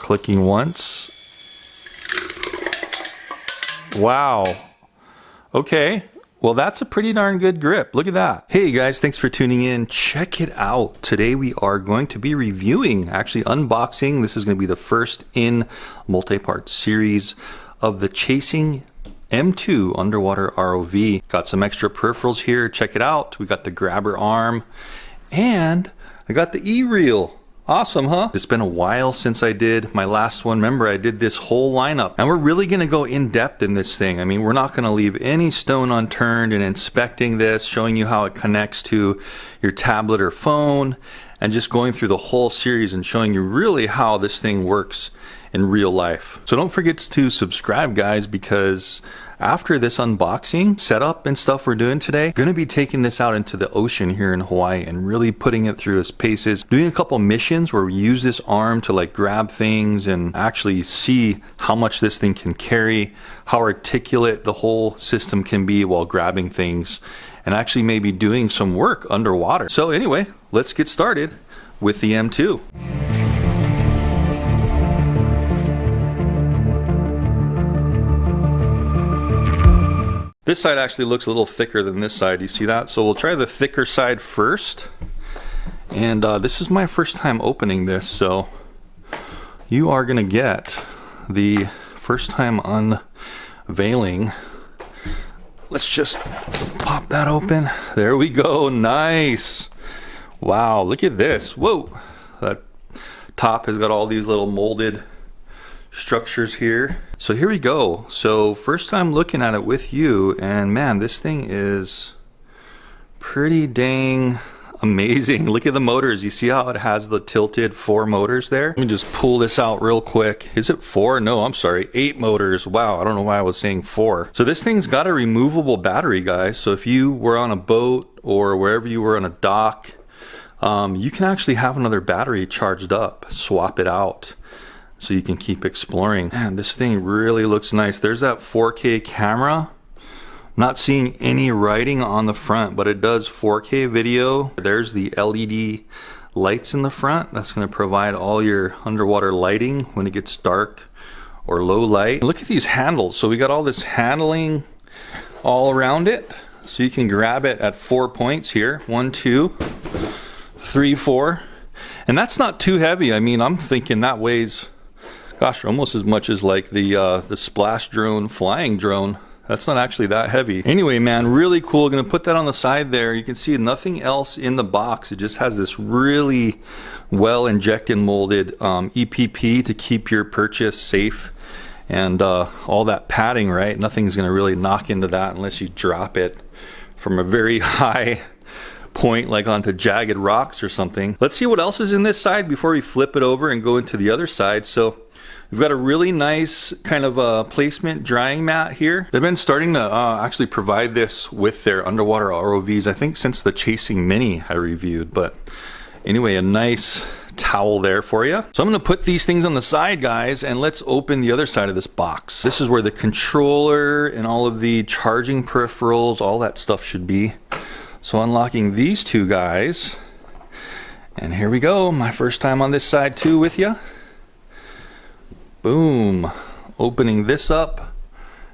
Clicking once. Wow. Okay. Well, that's a pretty darn good grip. Look at that. Hey guys, thanks for tuning in. Check it out. Today we are going to be reviewing, actually unboxing. This is going to be the first in multi-part series of the Chasing M2 underwater ROV. Got some extra peripherals here. Check it out. We got the grabber arm and I got the E-reel. Awesome, huh? It's been a while since I did my last one. Remember, I did this whole lineup and we're really going to go in depth in this thing. I mean, we're not going to leave any stone unturned in inspecting this, showing you how it connects to your tablet or phone, and just going through the whole series and showing you really how this thing works in real life. So don't forget to subscribe, guys, because after this unboxing setup and stuff we're doing today, gonna be taking this out into the ocean here in Hawaii and really putting it through its paces, doing a couple missions where we use this arm to like grab things and actually see how much this thing can carry, how articulate the whole system can be while grabbing things, and actually maybe doing some work underwater. So anyway, let's get started with the M2. This side actually looks a little thicker than this side. You see that? So we'll try the thicker side first. And this is my first time opening this, so you are gonna get the first time unveiling. Let's just pop that open. There we go. Nice. Wow, look at this. Whoa. That top has got all these little molded structures here. So here we go. So first time looking at it with you, and man, this thing is pretty dang amazing. Look at the motors. You see how it has the tilted 4 motors there? Let me just pull this out real quick. Is it 4? No, I'm sorry, 8 motors. Wow, I don't know why I was saying 4. So this thing's got a removable battery, guys. So if you were on a boat or wherever you were on a dock, you can actually have another battery charged up, swap it out, so you can keep exploring. Man, this thing really looks nice. There's that 4K camera. Not seeing any writing on the front, but it does 4K video. There's the LED lights in the front. That's gonna provide all your underwater lighting when it gets dark or low light. Look at these handles. So we got all this handling all around it. So you can grab it at 4 points here. 1, 2, 3, 4. And that's not too heavy. I mean, I'm thinking that weighs, gosh, almost as much as like the splash drone flying drone. That's not actually that heavy. Anyway, man, really cool. Gonna put that on the side there. You can see nothing else in the box. It just has this really well injected molded EPP to keep your purchase safe, and all that padding, right? Nothing's gonna really knock into that unless you drop it from a very high point, like onto jagged rocks or something. Let's see what else is in this side before we flip it over and go into the other side. So we've got a really nice kind of a placement drying mat here. They've been starting to actually provide this with their underwater ROVs, I think since the Chasing Mini I reviewed. But anyway, a nice towel there for you. So I'm gonna put these things on the side, guys, and let's open the other side of this box. This is where the controller and all of the charging peripherals, all that stuff should be. So unlocking these two guys, and here we go. My first time on this side too with you. Boom. Opening this up.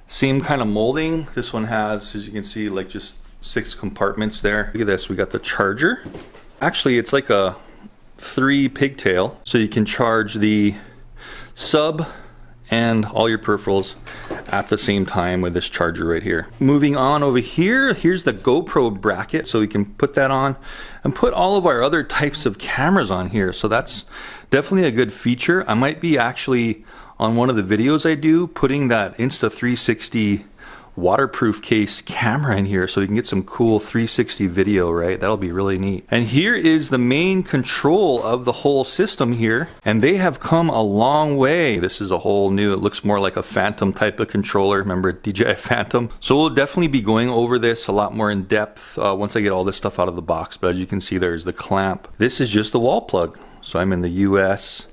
Same kind of molding. This one has, as you can see, like just 6 compartments there. Look at this. We got the charger. Actually, it's like a 3 pigtail. So you can charge the sub and all your peripherals at the same time with this charger right here. Moving on over here, here's the GoPro bracket, so we can put that on and put all of our other types of cameras on here. So that's definitely a good feature. I might be actually on one of the videos I do putting that Insta360 waterproof case camera in here so you can get some cool 360 video, right? That'll be really neat. And here is the main control of the whole system here, and they have come a long way. This is a whole new, it looks more like a Phantom type of controller. Remember DJI Phantom? So we'll definitely be going over this a lot more in depth once I get all this stuff out of the box. But as you can see, there's the clamp. This is just the wall plug. So I'm in the US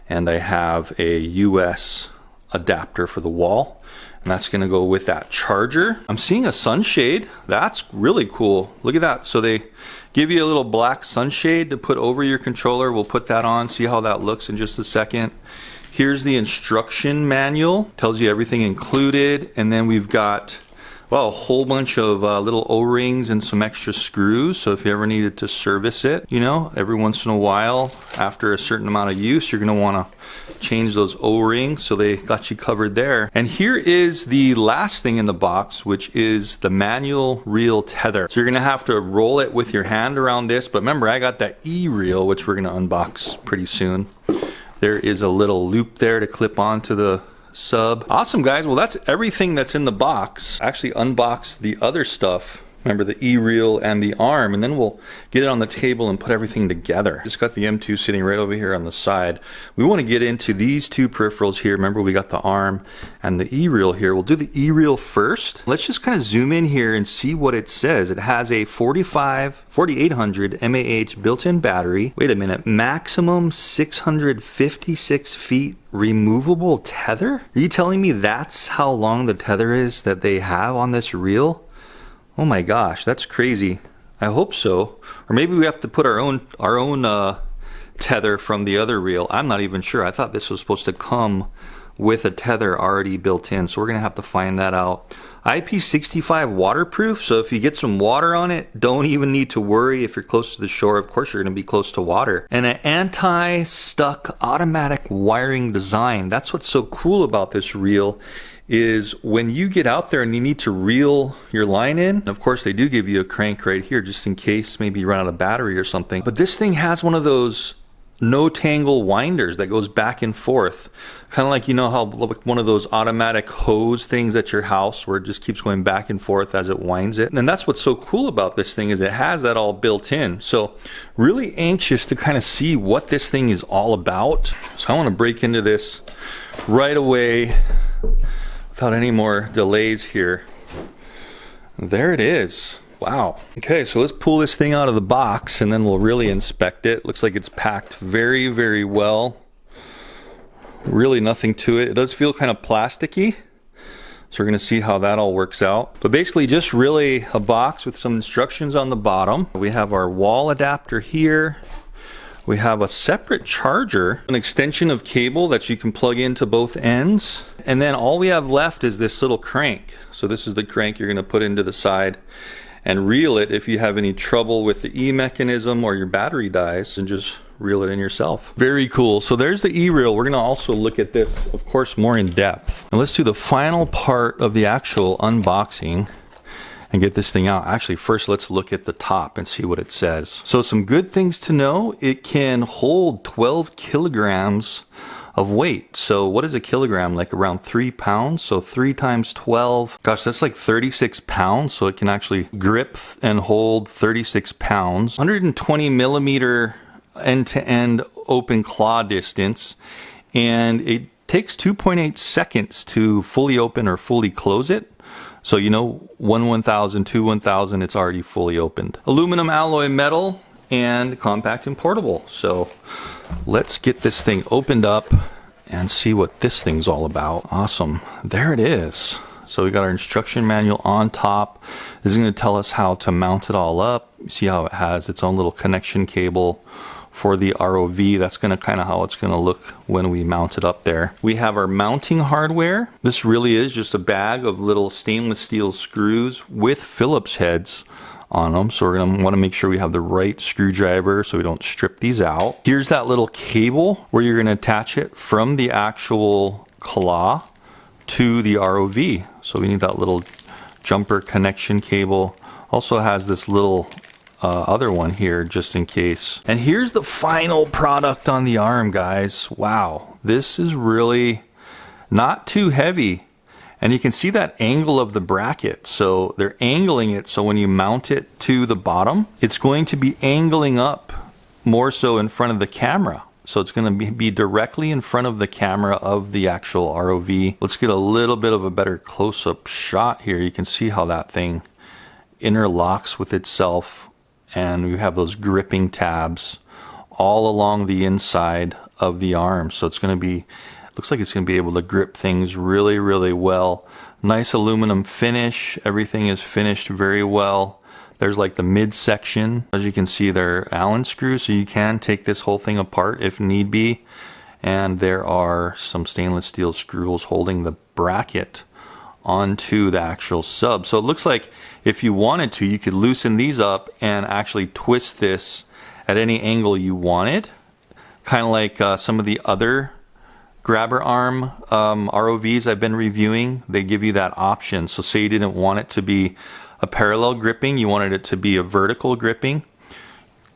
and I have a US adapter for the wall. And that's gonna go with that charger. I'm seeing a sunshade. That's really cool. Look at that. So they give you a little black sunshade to put over your controller. We'll put that on, see how that looks in just a second. Here's the instruction manual, tells you everything included, and then we've got, well, a whole bunch of little O-rings and some extra screws. So if you ever needed to service it, you know, every once in a while, after a certain amount of use, you're gonna wanna change those O-rings, so they got you covered there. And here is the last thing in the box, which is the manual reel tether. So you're gonna have to roll it with your hand around this, but remember, I got that E-reel, which we're gonna unbox pretty soon. There is a little loop there to clip onto the sub. Awesome, guys. Well, that's everything that's in the box. Actually unbox the other stuff. Remember, the E-reel and the arm, and then we'll get it on the table and put everything together. Just got the M2 sitting right over here on the side. We want to get into these two peripherals here. Remember, we got the arm and the E-reel here. We'll do the E-reel first. Let's just kind of zoom in here and see what it says. It has a 4800 mAh built-in battery. Wait a minute, maximum 656 feet removable tether? Are you telling me that's how long the tether is that they have on this reel? Oh my gosh, that's crazy. I hope so. Or maybe we have to put our own tether from the other reel. I'm not even sure. I thought this was supposed to come with a tether already built in, so we're gonna have to find that out. IP65 waterproof, so if you get some water on it, don't even need to worry if you're close to the shore. Of course, you're gonna be close to water. And an anti-stuck automatic wiring design. That's what's so cool about this reel, is when you get out there and you need to reel your line in, of course they do give you a crank right here just in case maybe you run out of battery or something. But this thing has one of those no tangle winders that goes back and forth. Kind of like, you know how one of those automatic hose things at your house where it just keeps going back and forth as it winds it. And that's what's so cool about this thing, is it has that all built in. So really anxious to kind of see what this thing is all about. So I want to break into this right away without any more delays here. There it is. Wow. Okay, so let's pull this thing out of the box and then we'll really inspect it. Looks like it's packed very, very well. Really nothing to it. It does feel kind of plasticky, so we're gonna see how that all works out. But basically just really a box with some instructions on the bottom. We have our wall adapter here. We have a separate charger, an extension of cable that you can plug into both ends. And then all we have left is this little crank. So this is the crank you're gonna put into the side and reel it if you have any trouble with the E mechanism or your battery dies, and just reel it in yourself. Very cool. So there's the E-reel. We're gonna also look at this, of course, more in depth. And let's do the final part of the actual unboxing and get this thing out. Actually, first let's look at the top and see what it says. So some good things to know. It can hold 12 kilograms of weight. So what is a kilogram? Like around 3 pounds. So 3 times 12, gosh, that's like 36 pounds. So it can actually grip and hold 36 pounds. 120 millimeter end-to-end open claw distance. And it takes 2.8 seconds to fully open or fully close it. So, you know, 1/1000, 2/1000, it's already fully opened. Aluminum alloy metal and compact and portable. So let's get this thing opened up and see what this thing's all about. Awesome. There it is. So we got our instruction manual on top. This is going to tell us how to mount it all up. You see how it has its own little connection cable for the ROV. That's going to kind of how it's going to look when we mount it up there. We have our mounting hardware. This really is just a bag of little stainless steel screws with Phillips heads on them. So we're going to want to make sure we have the right screwdriver so we don't strip these out. Here's that little cable where you're going to attach it from the actual claw to the ROV. So we need that little jumper connection cable. Also has this little other one here just in case. And here's the final product on the arm, guys. Wow, this is really not too heavy. And you can see that angle of the bracket. So they're angling it so when you mount it to the bottom, it's going to be angling up more so in front of the camera. So it's going to be directly in front of the camera of the actual ROV. Let's get a little bit of a better close-up shot here. You can see how that thing interlocks with itself. And we have those gripping tabs all along the inside of the arm. So it's going to be, looks like it's going to be able to grip things really, really well. Nice aluminum finish. Everything is finished very well. There's like the midsection. As you can see, they're Allen screws, so you can take this whole thing apart if need be and there are some stainless steel screws holding the bracket onto the actual sub. So it looks like if you wanted to, you could loosen these up and actually twist this at any angle you wanted, kind of like some of the other grabber arm ROVs I've been reviewing. They give you that option. So say you didn't want it to be a parallel gripping, you wanted it to be a vertical gripping,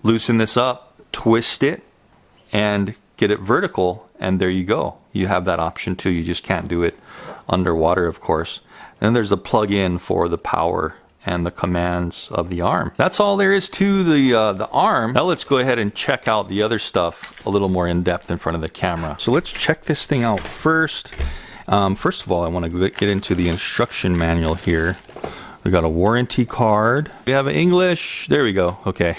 loosen this up, twist it, and get it vertical, and there you go. You have that option too. You just can't do it underwater, of course. And then there's the plug-in for the power and the commands of the arm. That's all there is to the arm. Now let's go ahead and check out the other stuff a little more in depth in front of the camera. So let's check this thing out first. First of all, I want to get into the instruction manual here. We got a warranty card. We have English. There we go. Okay.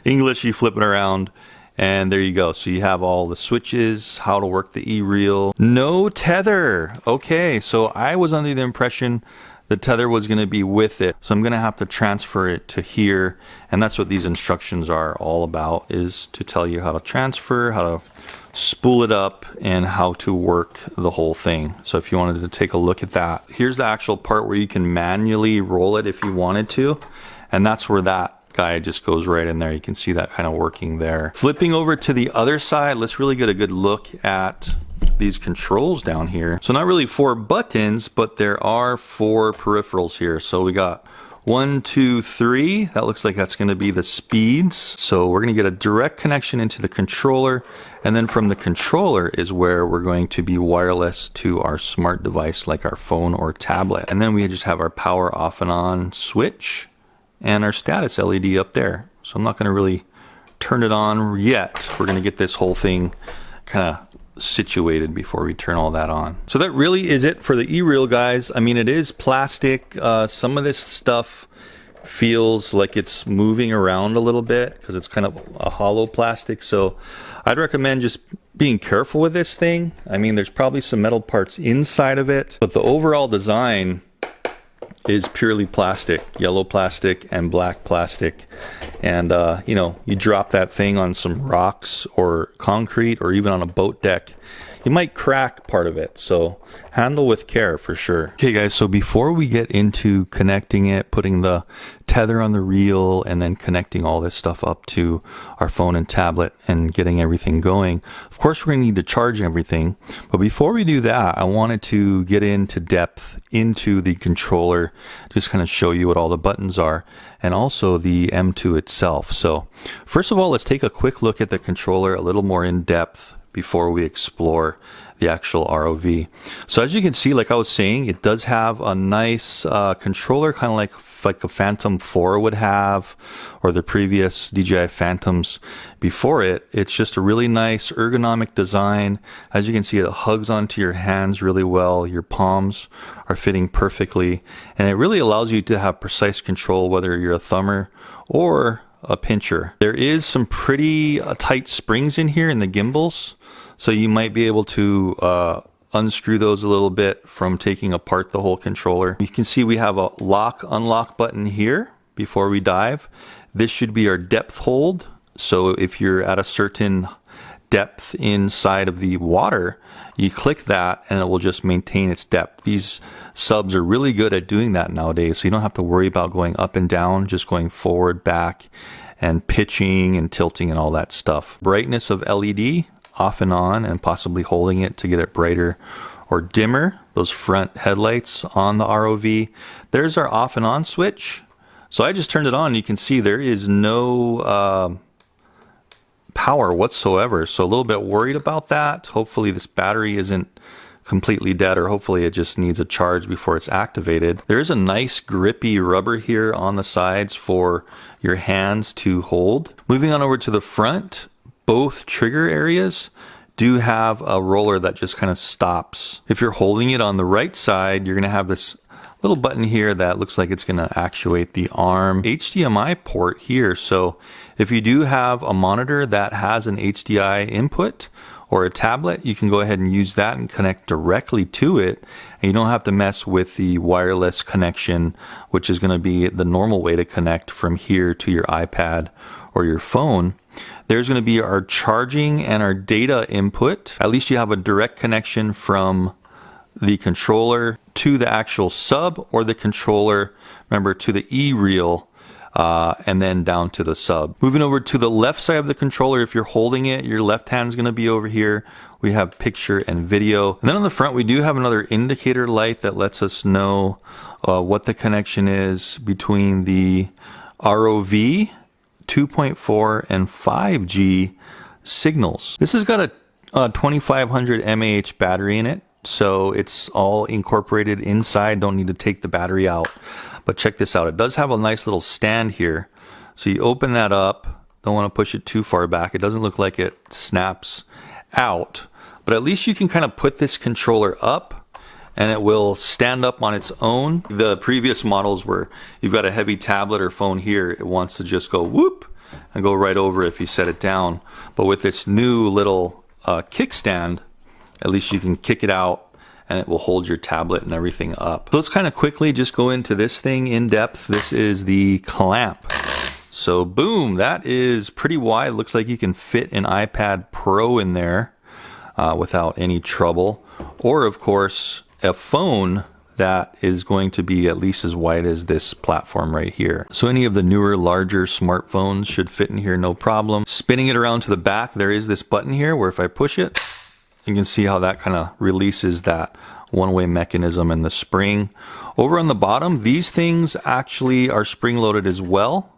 English, you flip it around. And there you go. So you have all the switches, how to work the E-reel. No tether. Okay, so I was under the impression the tether was going to be with it. So I'm going to have to transfer it to here. And that's what these instructions are all about, is to tell you how to transfer, how to spool it up, and how to work the whole thing. So if you wanted to take a look at that, here's the actual part where you can manually roll it if you wanted to. And that's where that guy just goes right in there. You can see that kind of working there. Flipping over to the other side, let's really get a good look at these controls down here. So not really 4 buttons, but there are 4 peripherals here. So we got 1, 2, 3. That looks like that's going to be the speeds. So we're going to get a direct connection into the controller, and then from the controller is where we're going to be wireless to our smart device like our phone or tablet. And then we just have our power off and on switch and our status LED up there. So I'm not going to really turn it on yet. We're going to get this whole thing kind of situated before we turn all that on. So that really is it for the E-reel, guys. I mean, it is plastic. Some of this stuff feels like it's moving around a little bit because it's kind of a hollow plastic. So I'd recommend just being careful with this thing. I mean, there's probably some metal parts inside of it, but the overall design is purely plastic, yellow plastic and black plastic. And you know, you drop that thing on some rocks or concrete or even on a boat deck, you might crack part of it. So handle with care for sure. Okay guys, so before we get into connecting it, putting the tether on the reel and then connecting all this stuff up to our phone and tablet and getting everything going, of course we're gonna need to charge everything. But before we do that, I wanted to get into depth into the controller, just kind of show you what all the buttons are, and also the M2 itself. So first of all, let's take a quick look at the controller a little more in depth before we explore the actual ROV. So as you can see, like I was saying, it does have a nice controller, kind of like a Phantom 4 would have, or the previous DJI Phantoms before it. It's just a really nice ergonomic design. As you can see, it hugs onto your hands really well. Your palms are fitting perfectly, and it really allows you to have precise control whether you're a thumber or a pincher. There is some pretty tight springs in here in the gimbals, so you might be able to unscrew those a little bit from taking apart the whole controller. You can see we have a lock unlock button here before we dive. This should be our depth hold. So if you're at a certain depth inside of the water, you click that and it will just maintain its depth. These subs are really good at doing that nowadays, so you don't have to worry about going up and down, just going forward, back, and pitching and tilting and all that stuff. Brightness of LED off and on, and possibly holding it to get it brighter or dimmer. Those front headlights on the ROV. There's our off and on switch. So I just turned it on. You can see there is no power whatsoever. So a little bit worried about that. Hopefully this battery isn't completely dead, or hopefully it just needs a charge before it's activated. There is a nice grippy rubber here on the sides for your hands to hold. Moving on over to the front, both trigger areas do have a roller that just kind of stops. If you're holding it on the right side, you're going to have this little button here that looks like it's going to actuate the arm. HDMI port here. So if you do have a monitor that has an HDI input or a tablet, you can go ahead and use that and connect directly to it. And you don't have to mess with the wireless connection, which is going to be the normal way to connect from here to your iPad or your phone. There's going to be our charging and our data input. At least you have a direct connection from the controller to the actual sub, or the controller, remember, to the E-reel, and then down to the sub. Moving over to the left side of the controller, if you're holding it, your left hand is going to be over here. We have picture and video. And then on the front, we do have another indicator light that lets us know what the connection is between the ROV 2.4 and 5G signals. This has got a 2500 mAh battery in it, so it's all incorporated inside. Don't need to take the battery out. But check this out. It does have a nice little stand here. So you open that up. Don't want to push it too far back. It doesn't look like it snaps out. But at least you can kind of put this controller up and it will stand up on its own. The previous models where you've got a heavy tablet or phone here, it wants to just go whoop and go right over if you set it down. But with this new little kickstand, at least you can kick it out and it will hold your tablet and everything up. So let's kind of quickly just go into this thing in depth. This is the clamp. So boom, that is pretty wide. Looks like you can fit an iPad Pro in there without any trouble. Or of course, a phone that is going to be at least as wide as this platform right here. So any of the newer, larger smartphones should fit in here, no problem. Spinning it around to the back, there is this button here where if I push it, you can see how that kind of releases that one-way mechanism and the spring. Over on the bottom, these things actually are spring-loaded as well.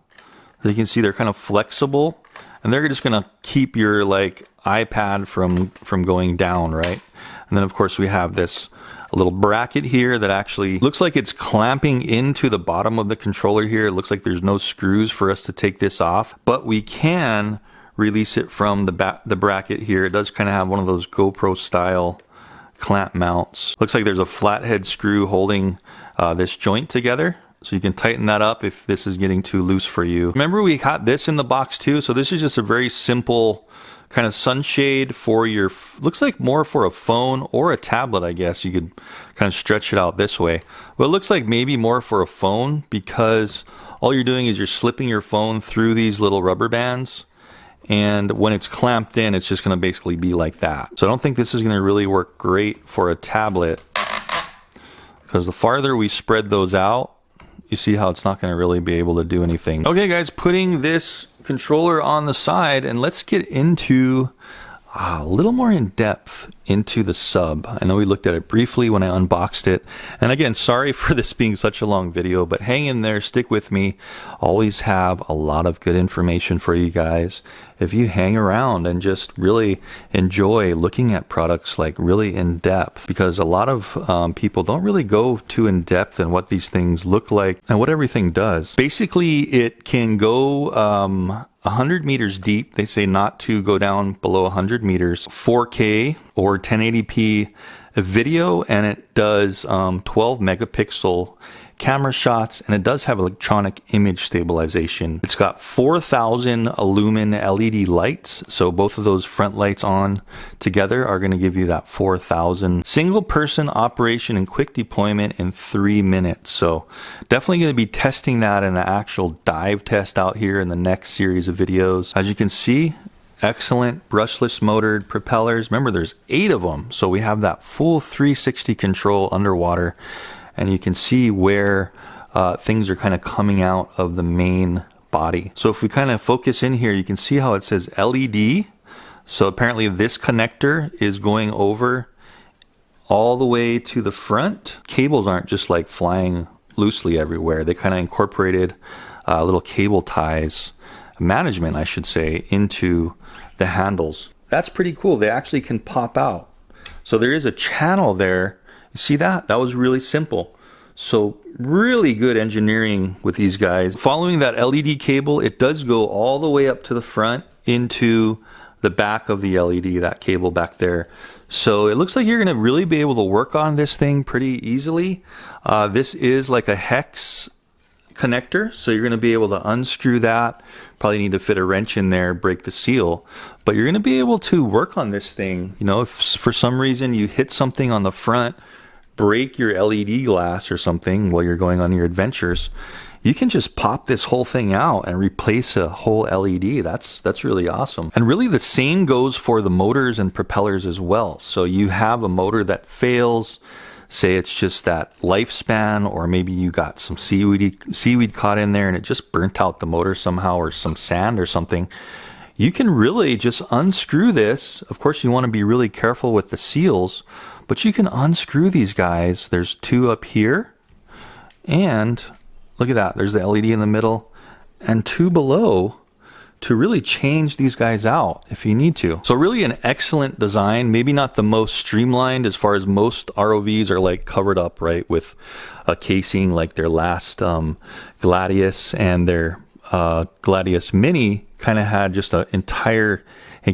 So you can see they're kind of flexible, and they're just going to keep your like iPad from going down, right? And then of course we have this little bracket here that actually looks like it's clamping into the bottom of the controller here. It looks like there's no screws for us to take this off, but we can release it from the bracket here. It does kind of have one of those GoPro style clamp mounts. Looks like there's a flathead screw holding this joint together. So you can tighten that up if this is getting too loose for you. Remember, we got this in the box too. So this is just a very simple kind of sunshade for your, looks like more for a phone or a tablet, I guess. You could kind of stretch it out this way. Well, it looks like maybe more for a phone, because all you're doing is you're slipping your phone through these little rubber bands. And when it's clamped in, it's just going to basically be like that. So I don't think this is going to really work great for a tablet, because the farther we spread those out, you see how it's not going to really be able to do anything. Okay guys, putting this controller on the side, and let's get into a little more in depth into the sub. I know we looked at it briefly when I unboxed it. And again, sorry for this being such a long video, but hang in there, stick with me. Always have a lot of good information for you guys if you hang around and just really enjoy looking at products like really in depth, because a lot of people don't really go too in depth in what these things look like and what everything does. Basically, it can go 100 meters deep. They say not to go down below 100 meters, 4K or 1080p video, and it does 12 megapixel camera shots, and it does have electronic image stabilization. It's got 4,000 lumen LED lights, so both of those front lights on together are going to give you that 4,000. Single person operation and quick deployment in 3 minutes. So definitely going to be testing that in an actual dive test out here in the next series of videos. As you can see, excellent brushless motored propellers. Remember, there's 8 of them, so we have that full 360 control underwater. And you can see where things are kind of coming out of the main body. So if we kind of focus in here, you can see how it says LED. So apparently this connector is going over all the way to the front. Cables aren't just like flying loosely everywhere. They kind of incorporated little cable ties, management I should say, into the handles. That's pretty cool. They actually can pop out. So there is a channel there. You see that? That was really simple. So really good engineering with these guys. Following that LED cable, it does go all the way up to the front into the back of the LED, that cable back there. So it looks like you're going to really be able to work on this thing pretty easily. This is like a hex connector, so you're going to be able to unscrew that. Probably need to fit a wrench in there, break the seal, but you're going to be able to work on this thing. You know, if for some reason you hit something on the front, break your LED glass or something while you're going on your adventures, you can just pop this whole thing out and replace a whole LED. That's really awesome. And really the same goes for the motors and propellers as well. So you have a motor that fails, say it's just that lifespan, or maybe you got some seaweed caught in there and it just burnt out the motor somehow, or some sand or something. You can really just unscrew this. Of course, you want to be really careful with the seals, but you can unscrew these guys. There's two up here, and look at that. There's the LED in the middle, and two below to really change these guys out if you need to. So really an excellent design. Maybe not the most streamlined, as far as most ROVs are like covered up, right, with a casing like their last Gladius, and their Gladius Mini kind of had just an entire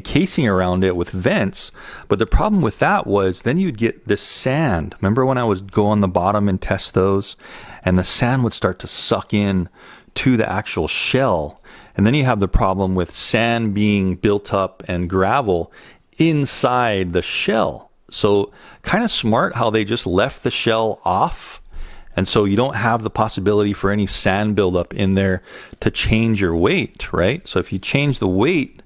casing around it with vents. But the problem with that was then you'd get this sand. Remember when I would go on the bottom and test those, and the sand would start to suck in to the actual shell. And then you have the problem with sand being built up and gravel inside the shell. So kind of smart how they just left the shell off. And so you don't have the possibility for any sand buildup in there to change your weight, right? So if you change the weight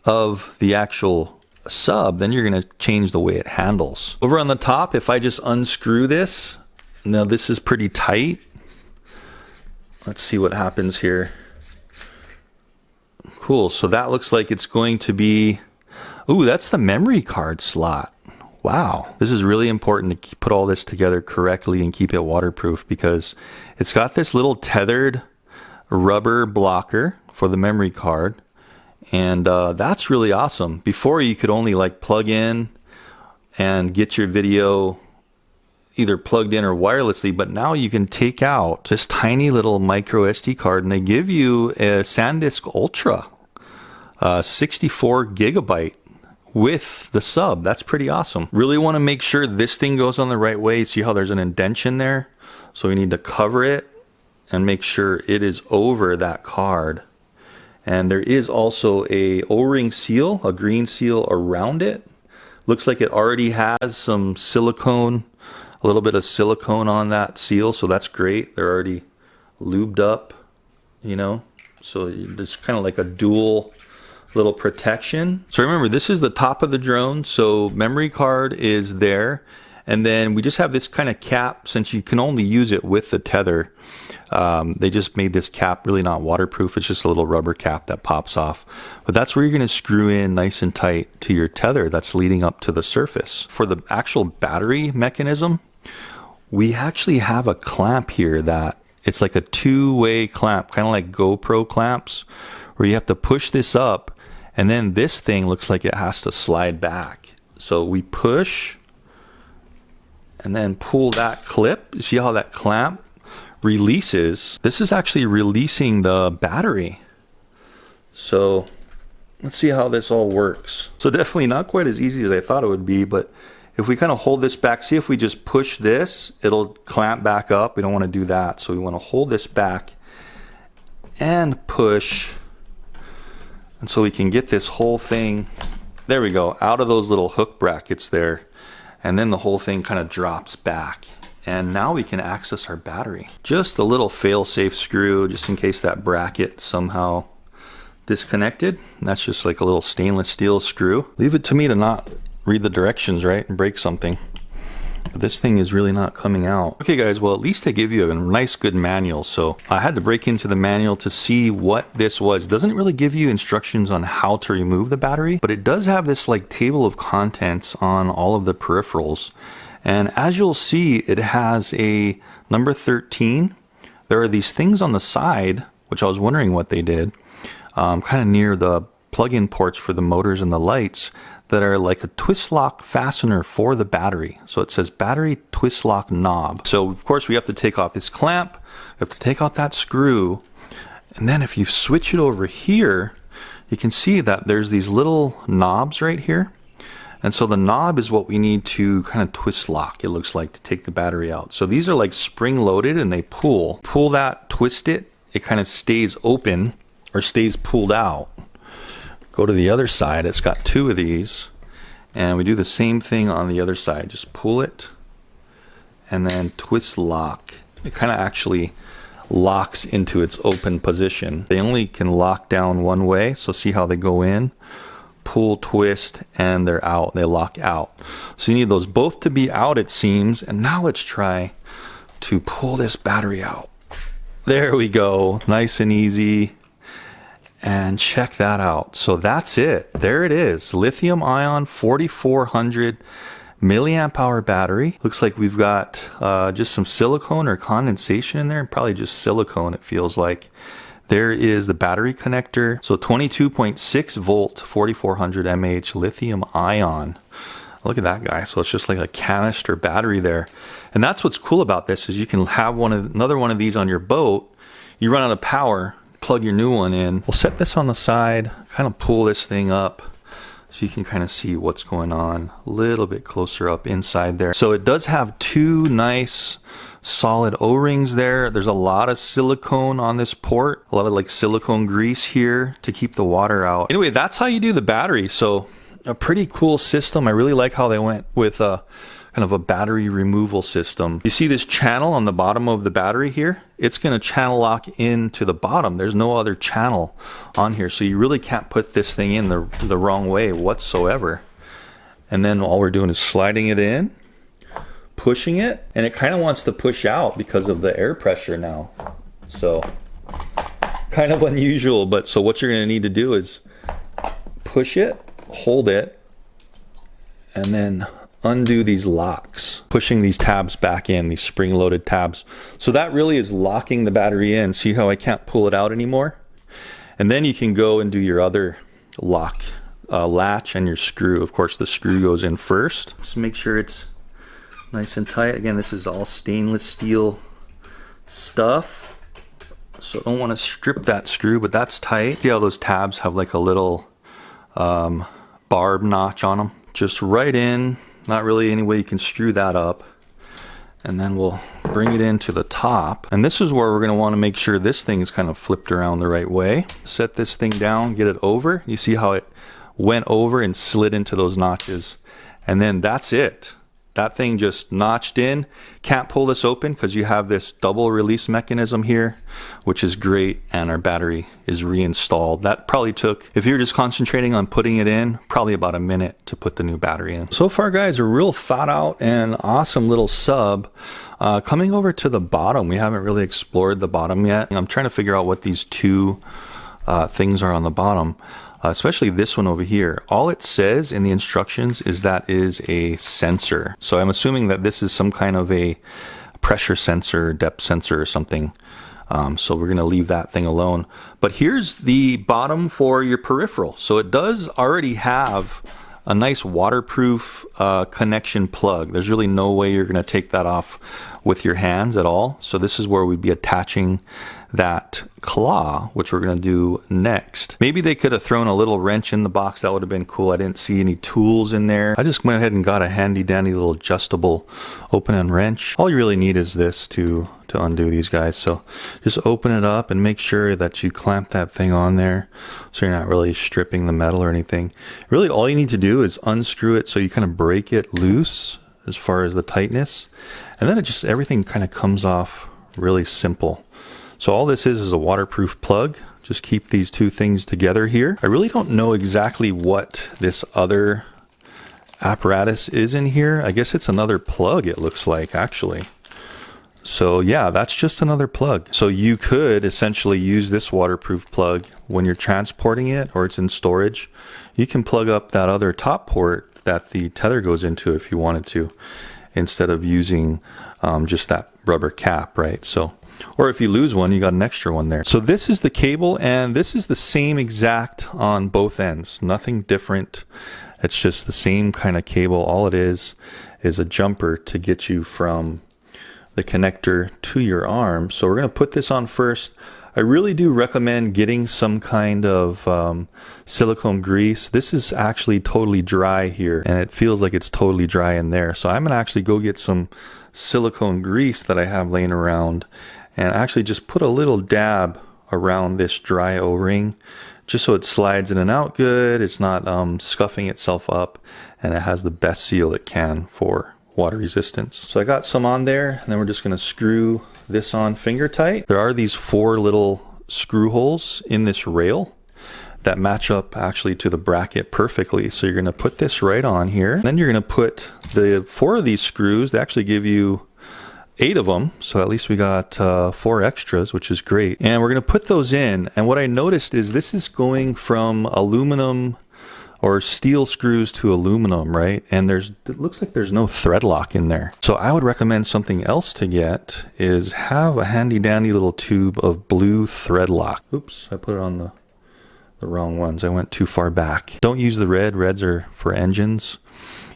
of the actual sub, then you're going to change the way it handles. Over on the top, if I just unscrew this, now this is pretty tight. Let's see what happens here. Cool, so that looks like it's going to be, ooh, that's the memory card slot. Wow, this is really important to put all this together correctly and keep it waterproof, because it's got this little tethered rubber blocker for the memory card, and that's really awesome. Before, you could only like plug in and get your video either plugged in or wirelessly, but now you can take out this tiny little micro SD card, and they give you a SanDisk Ultra 64 gigabyte with the sub. That's pretty awesome. Really want to make sure this thing goes on the right way. See how there's an indentation there? So we need to cover it and make sure it is over that card. And there is also a O-ring seal, a green seal around it. Looks like it already has some silicone, a little bit of silicone on that seal, so that's great. They're already lubed up, you know, so it's kind of like a dual little protection. So remember, this is the top of the drone, so memory card is there, and then we just have this kind of cap. Since you can only use it with the tether, they just made this cap really not waterproof. It's just a little rubber cap that pops off, but that's where you're going to screw in nice and tight to your tether that's leading up to the surface. For the actual battery mechanism, we actually have a clamp here that it's like a two-way clamp, kind of like GoPro clamps, where you have to push this up, and then this thing looks like it has to slide back. So we push and then pull that clip. You see how that clamp releases? This is actually releasing the battery. So let's see how this all works. So definitely not quite as easy as I thought it would be, but if we kind of hold this back, see if we just push this, it'll clamp back up. We don't want to do that. So we want to hold this back and push. And so we can get this whole thing, there we go, out of those little hook brackets there. And then the whole thing kind of drops back. And now we can access our battery. Just a little fail-safe screw, just in case that bracket somehow disconnected. And that's just like a little stainless steel screw. Leave it to me to not read the directions, right, and break something. But this thing is really not coming out. Okay guys, well at least they give you a nice good manual. So I had to break into the manual to see what this was. It doesn't really give you instructions on how to remove the battery, but it does have this like table of contents on all of the peripherals. And as you'll see, it has a number 13. There are these things on the side, which I was wondering what they did, kind of near the plug-in ports for the motors and the lights, that are like a twist lock fastener for the battery. So it says battery twist lock knob. So of course we have to take off this clamp, we have to take out that screw, and then if you switch it over here, you can see that there's these little knobs right here. And so the knob is what we need to kind of twist lock, it looks like, to take the battery out. So these are like spring loaded and they pull. Pull that, twist it, it kind of stays open or stays pulled out. Go to the other side, it's got two of these, and we do the same thing on the other side. Just pull it and then twist lock. It kind of actually locks into its open position. They only can lock down one way, so see how they go in, pull, twist, and they're out. They lock out. So you need those both to be out, it seems. And now let's try to pull this battery out. There we go, nice and easy. And check that out. So that's it. There it is. Lithium ion 4400 milliamp hour battery. Looks like we've got just some silicone or condensation in there. Probably just silicone, it feels like. There is the battery connector. So 22.6 volt 4400 mAh lithium ion. Look at that guy. So it's just like a canister battery there. And that's what's cool about this, is you can have another one of these on your boat. You run out of power, plug your new one in. We'll set this on the side, kind of pull this thing up so you can kind of see what's going on a little bit closer up inside there. So it does have two nice solid O-rings there. There's a lot of silicone on this port, a lot of like silicone grease here to keep the water out. Anyway, that's how you do the battery. So a pretty cool system. I really like how they went with kind of a battery removal system. You see this channel on the bottom of the battery here? It's going to channel lock into the bottom. There's no other channel on here, so you really can't put this thing in the wrong way whatsoever. And then all we're doing is sliding it in, pushing it, and it kind of wants to push out because of the air pressure now. So kind of unusual, but so what you're going to need to do is push it, hold it, and then undo these locks, pushing these tabs back in, these spring-loaded tabs. So that really is locking the battery in. See how I can't pull it out anymore? And then you can go and do your other lock latch and your screw. Of course, the screw goes in first. Just make sure it's nice and tight. Again, this is all stainless steel stuff, so I don't want to strip that screw, but that's tight. See how those tabs have like a little barb notch on them? Just right in. Not really any way you can screw that up. And then we'll bring it into the top. And this is where we're going to want to make sure this thing is kind of flipped around the right way. Set this thing down, get it over. You see how it went over and slid into those notches. And then that's it. That thing just notched in. Can't pull this open because you have this double release mechanism here, which is great, and our battery is reinstalled. That probably took, if you're just concentrating on putting it in, probably about a minute to put the new battery in. So far, guys, a real thought out and awesome little sub. Coming over to the bottom, we haven't really explored the bottom yet. I'm trying to figure out what these two things are on the bottom. Especially this one over here. All it says in the instructions is that is a sensor. So I'm assuming that this is some kind of a pressure sensor, depth sensor or something. So we're going to leave that thing alone. But here's the bottom for your peripheral. So it does already have a nice waterproof connection plug. There's really no way you're going to take that off with your hands at all. So this is where we'd be attaching that claw, which we're going to do next. Maybe they could have thrown a little wrench in the box. That would have been cool. I didn't see any tools in there. I just went ahead and got a handy dandy little adjustable open end wrench. All you really need is this to undo these guys. So just open it up and make sure that you clamp that thing on there so you're not really stripping the metal or anything. Really all you need to do is unscrew it so you kind of break it loose as far as the tightness, and then it just, everything kind of comes off really simple. So all this is a waterproof plug. Just keep these two things together here. I really don't know exactly what this other apparatus is in here. I guess it's another plug, it looks like, actually. So yeah, that's just another plug. So you could essentially use this waterproof plug when you're transporting it or it's in storage. You can plug up that other top port that the tether goes into if you wanted to, instead of using just that rubber cap, right? So, or if you lose one, you got an extra one there. So this is the cable, and this is the same exact on both ends. Nothing different. It's just the same kind of cable. All it is a jumper to get you from the connector to your arm. So we're going to put this on first. I really do recommend getting some kind of silicone grease. This is actually totally dry here, and it feels like it's totally dry in there. So I'm going to actually go get some silicone grease that I have laying around and actually just put a little dab around this dry O-ring just so it slides in and out good. It's not scuffing itself up, and it has the best seal it can for water resistance. So I got some on there, and then we're just gonna screw this on finger tight. There are these 4 little screw holes in this rail that match up actually to the bracket perfectly. So you're gonna put this right on here. Then you're gonna put the 4 of these screws. They actually give you 8 of them, so at least we got 4 extras, which is great. And we're gonna put those in, and what I noticed is this is going from aluminum or steel screws to aluminum, right? And it looks like there's no thread lock in there. So I would recommend something else to get is have a handy dandy little tube of blue thread lock. Oops, I put it on the wrong ones. I went too far back. Don't use the red. Reds are for engines.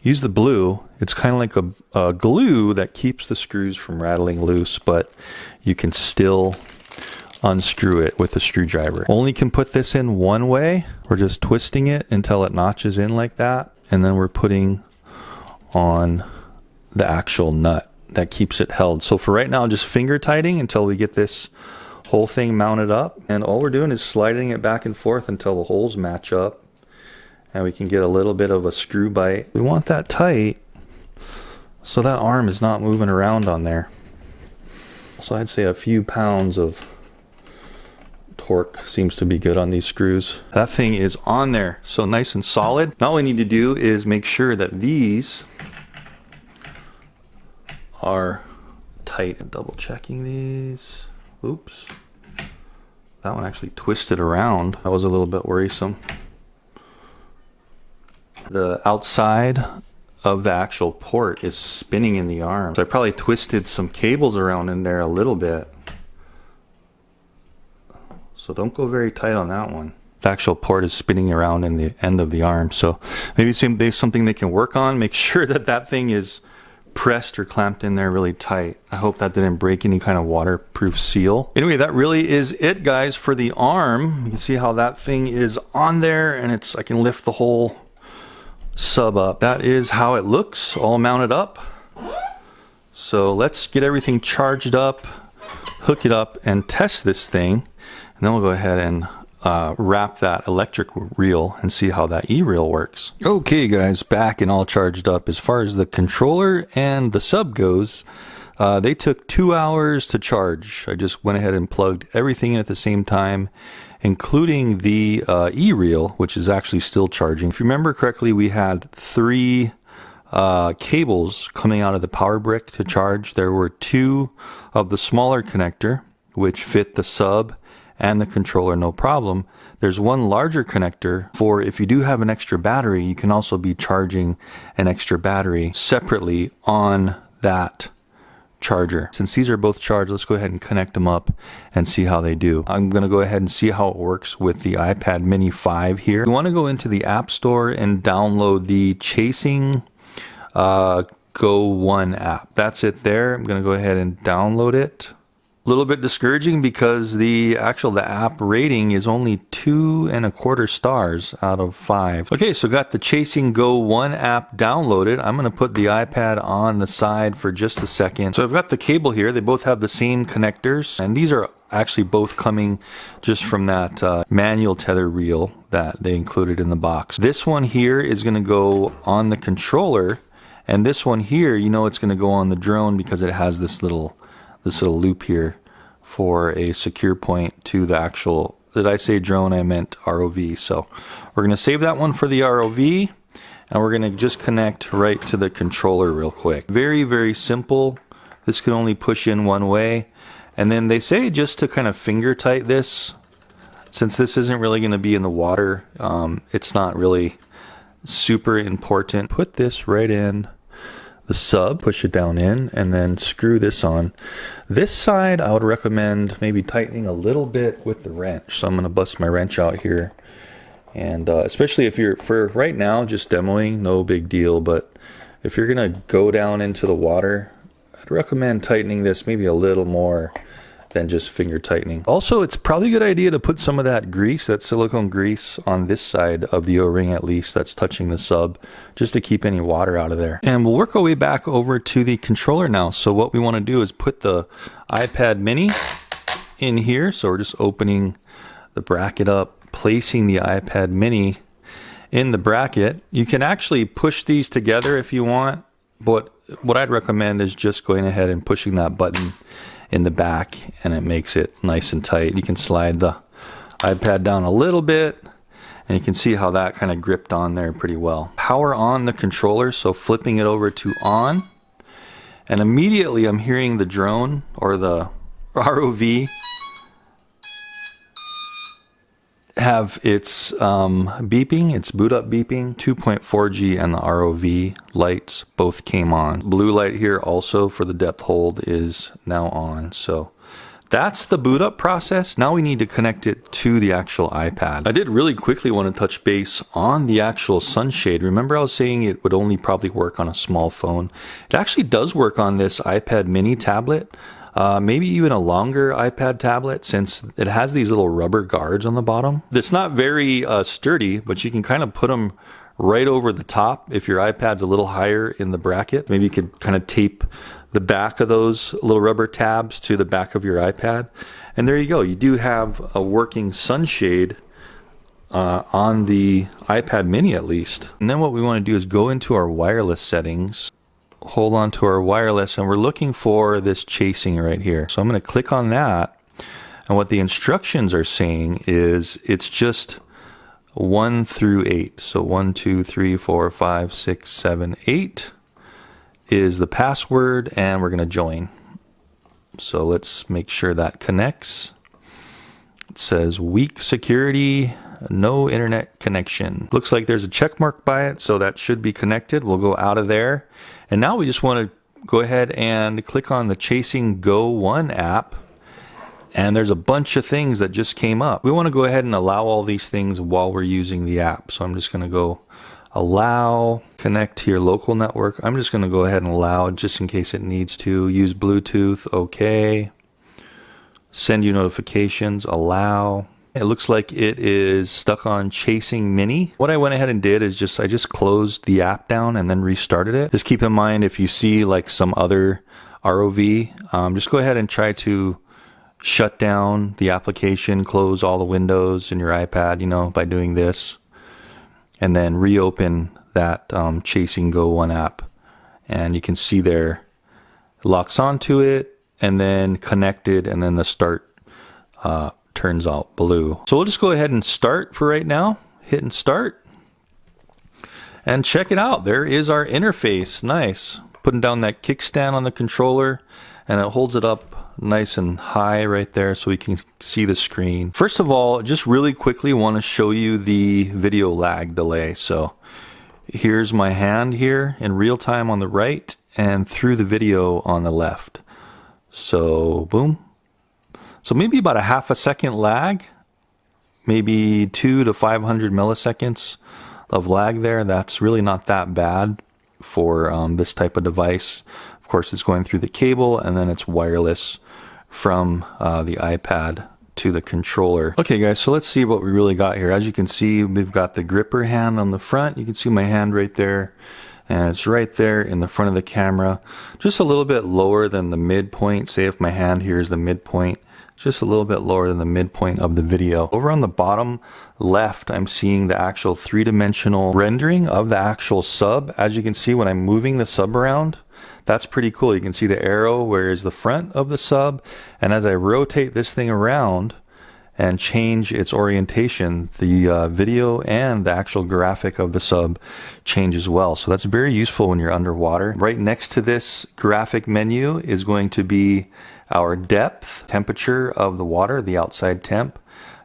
Use the blue. It's kind of like a glue that keeps the screws from rattling loose, but you can still unscrew it with a screwdriver. Only can put this in one way. We're just twisting it until it notches in like that, and then we're putting on the actual nut that keeps it held. So for right now, just finger tightening until we get this whole thing mounted up, and all we're doing is sliding it back and forth until the holes match up and we can get a little bit of a screw bite. We want that tight so that arm is not moving around on there. So I'd say a few pounds of torque seems to be good on these screws. That thing is on there, so nice and solid. Now all we need to do is make sure that these are tight. Double checking these. Oops. That one actually twisted around. That was a little bit worrisome. The outside of the actual port is spinning in the arm. So I probably twisted some cables around in there a little bit. So don't go very tight on that one. The actual port is spinning around in the end of the arm. So maybe there's something they can work on. Make sure that that thing is pressed or clamped in there really tight. I hope that didn't break any kind of waterproof seal. Anyway, that really is it, guys, for the arm. You can see how that thing is on there, and I can lift the whole sub up. That is how it looks, all mounted up. So let's get everything charged up, hook it up, and test this thing. And then we'll go ahead and wrap that electric reel and see how that E-reel works. Okay guys, back and all charged up. As far as the controller and the sub goes, they took 2 hours to charge. I just went ahead and plugged everything in at the same time, including the E-reel, which is actually still charging. If you remember correctly, we had 3 cables coming out of the power brick to charge. There were 2 of the smaller connector, which fit the sub and the controller no problem. There's 1 larger connector for if you do have an extra battery, you can also be charging an extra battery separately on that charger. Since these are both charged, let's go ahead and connect them up and see how they do. I'm gonna go ahead and see how it works with the iPad Mini 5 here. You wanna go into the App Store and download the Chasing Go 1 app. That's it there. I'm gonna go ahead and download it. A little bit discouraging because the app rating is only 2.25 stars out of 5. Okay, so got the Chasing Go 1 app downloaded. I'm gonna put the iPad on the side for just a second. So I've got the cable here. They both have the same connectors, and these are actually both coming just from that manual tether reel that they included in the box. This one here is gonna go on the controller, and this one here, you know, it's gonna go on the drone because it has this little loop here for a secure point to the actual, did I say drone? I meant ROV. So we're going to save that one for the ROV, and we're going to just connect right to the controller real quick. Very, very simple. This can only push in one way. And then they say just to kind of finger tight this, since this isn't really going to be in the water, it's not really super important. Put this right in the sub, push it down in, and then screw this on. This side I would recommend maybe tightening a little bit with the wrench. So I'm going to bust my wrench out here, and especially if you're, for right now, just demoing, no big deal, but if you're going to go down into the water, I'd recommend tightening this maybe a little more than just finger tightening. Also, it's probably a good idea to put some of that grease, that silicone grease, on this side of the O-ring at least that's touching the sub, just to keep any water out of there. And we'll work our way back over to the controller now. So what we want to do is put the iPad Mini in here. So we're just opening the bracket up, placing the iPad Mini in the bracket. You can actually push these together if you want, but what I'd recommend is just going ahead and pushing that button in the back, and it makes it nice and tight. You can slide the iPad down a little bit, and you can see how that kind of gripped on there pretty well. Power on the controller, so flipping it over to on, and immediately I'm hearing the drone or the ROV have its beeping, its boot up beeping. 2.4G and the ROV lights both came on. Blue light here also for the depth hold is now on. So that's the boot up process. Now we need to connect it to the actual iPad. I did really quickly want to touch base on the actual sunshade. Remember I was saying it would only probably work on a small phone. It actually does work on this iPad mini tablet. Maybe even a longer iPad tablet, since it has these little rubber guards on the bottom. It's not very sturdy, but you can kind of put them right over the top if your iPad's a little higher in the bracket. Maybe you could kind of tape the back of those little rubber tabs to the back of your iPad. And there you go. You do have a working sunshade on the iPad mini at least. And then what we want to do is go into our wireless settings. Hold on to our wireless, and we're looking for this chasing right here. So I'm going to click on that, and what the instructions are saying is it's just 1 through 8. So 1, 2, 3, 4, 5, 6, 7, 8 is the password, and we're going to join. So let's make sure that connects. It says weak security, no internet connection. Looks like there's a check mark by it, so that should be connected. We'll go out of there. And now we just want to go ahead and click on the Chasing Go 1 app. And there's a bunch of things that just came up. We want to go ahead and allow all these things while we're using the app. So I'm just going to go allow, connect to your local network. I'm just going to go ahead and allow just in case it needs to. Use Bluetooth, okay. Send you notifications, allow. It looks like it is stuck on Chasing Mini. What I went ahead and did is I just closed the app down and then restarted it. Just keep in mind if you see like some other ROV, just go ahead and try to shut down the application, close all the windows in your iPad, you know, by doing this. And then reopen that Chasing Go 1 app. And you can see there, it locks onto it and then connected, and then the start turns out blue. So we'll just go ahead and start for right now. Hit and start. And check it out. There is our interface. Nice. Putting down that kickstand on the controller, and it holds it up nice and high right there so we can see the screen. First of all, just really quickly want to show you the video lag delay. So here's my hand here in real time on the right and through the video on the left. So boom. So maybe about a half a second lag, maybe 200 to 500 milliseconds of lag there. That's really not that bad for this type of device. Of course, it's going through the cable, and then it's wireless from the iPad to the controller. Okay guys, so let's see what we really got here. As you can see, we've got the gripper hand on the front. You can see my hand right there, and it's right there in the front of the camera, just a little bit lower than the midpoint. Say if my hand here is the midpoint, just a little bit lower than the midpoint of the video. Over on the bottom left, I'm seeing the actual three-dimensional rendering of the actual sub. As you can see, when I'm moving the sub around, that's pretty cool. You can see the arrow where is the front of the sub, and as I rotate this thing around and change its orientation, the video and the actual graphic of the sub change as well. So that's very useful when you're underwater. Right next to this graphic menu is going to be our depth, temperature of the water, the outside temp,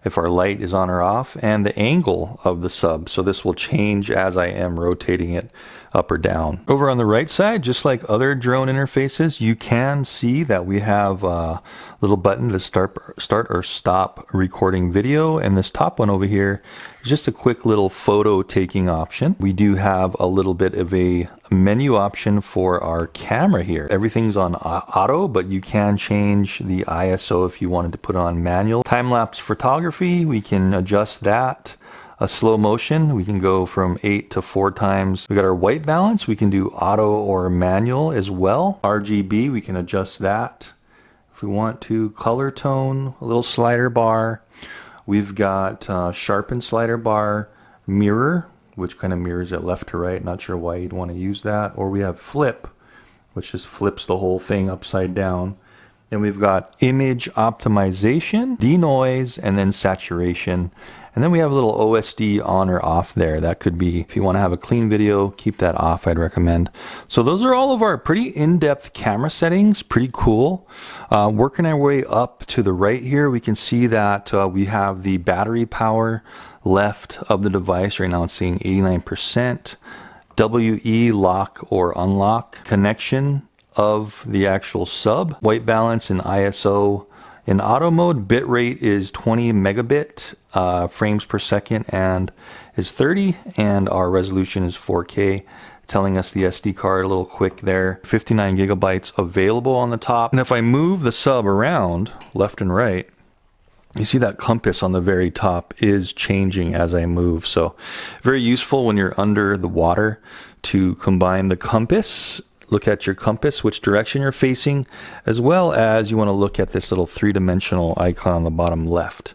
if our light is on or off, and the angle of the sub. So this will change as I am rotating it up or down. Over on the right side, just like other drone interfaces, you can see that we have a little button to start or stop recording video, and this top one over here is just a quick little photo taking option. We do have a little bit of a menu option for our camera here. Everything's on auto, but you can change the ISO if you wanted to put on manual. Time-lapse photography, we can adjust that. A slow motion, we can go from 8 to 4 times. We got our white balance, we can do auto or manual as well. RGB, we can adjust that if we want to. Color tone, a little slider bar. We've got sharpen slider bar, mirror, which kind of mirrors it left to right. Not sure why you'd want to use that. Or we have flip, which just flips the whole thing upside down. And we've got image optimization, denoise, and then saturation. And then we have a little OSD on or off there. That could be, if you want to have a clean video, keep that off, I'd recommend. So those are all of our pretty in-depth camera settings, pretty cool. Working our way up to the right here, we can see that we have the battery power left of the device. Right now it's saying 89%. WE lock or unlock, connection of the actual sub, white balance and ISO. In auto mode, bitrate is 20 megabit frames per second and is 30, and our resolution is 4K, telling us the SD card a little quick there. 59 gigabytes available on the top. And if I move the sub around left and right, you see that compass on the very top is changing as I move. So very useful when you're under the water to combine the compass, look at your compass, which direction you're facing, as well as you want to look at this little three-dimensional icon on the bottom left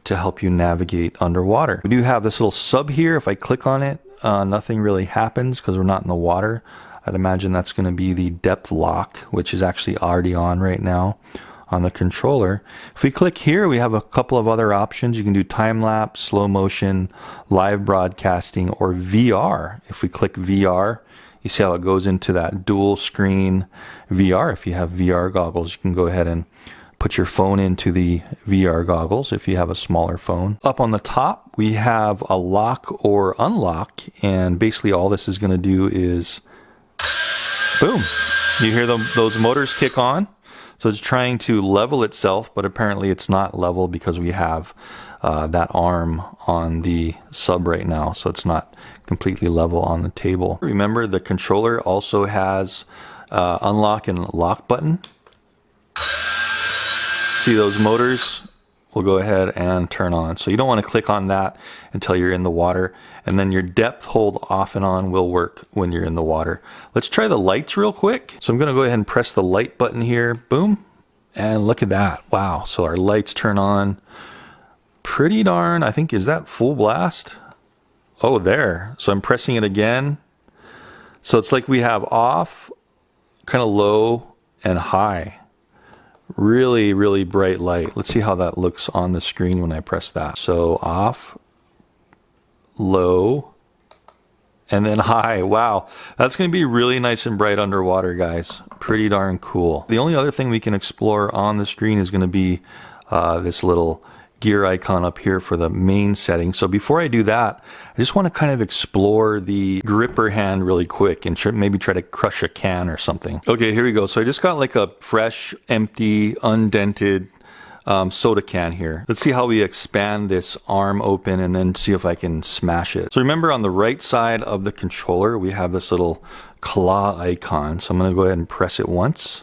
to help you navigate underwater. We do have this little sub here. If I click on it, nothing really happens because we're not in the water. I'd imagine that's going to be the depth lock, which is actually already on right now on the controller. If we click here, we have a couple of other options. You can do time-lapse, slow motion, live broadcasting, or VR. If we click VR, you see how it goes into that dual screen VR. If you have VR goggles, you can go ahead and put your phone into the VR goggles if you have a smaller phone. Up on the top, we have a lock or unlock, and basically all this is going to do is boom. You hear those motors kick on. So it's trying to level itself, but apparently it's not level because we have that arm on the sub right now, so it's not completely level on the table. Remember, the controller also has unlock and lock button. See those motors will go ahead and turn on. So you don't want to click on that until you're in the water, and then your depth hold off and on will work when you're in the water. Let's try the lights real quick. So I'm going to go ahead and press the light button here. Boom. And look at that. Wow. So our lights turn on pretty darn, I think, is that full blast? Oh, there. So I'm pressing it again. So it's like we have off, kind of low, and high. Really, really bright light. Let's see how that looks on the screen when I press that. So off, low, and then high. Wow, that's going to be really nice and bright underwater, guys. Pretty darn cool. The only other thing we can explore on the screen is going to be this little gear icon up here for the main setting. So before I do that, I just want to kind of explore the gripper hand really quick and maybe try to crush a can or something. Okay, here we go. So I just got like a fresh, empty, undented soda can here. Let's see how we expand this arm open and then see if I can smash it. So remember, on the right side of the controller, we have this little claw icon. So I'm going to go ahead and press it once.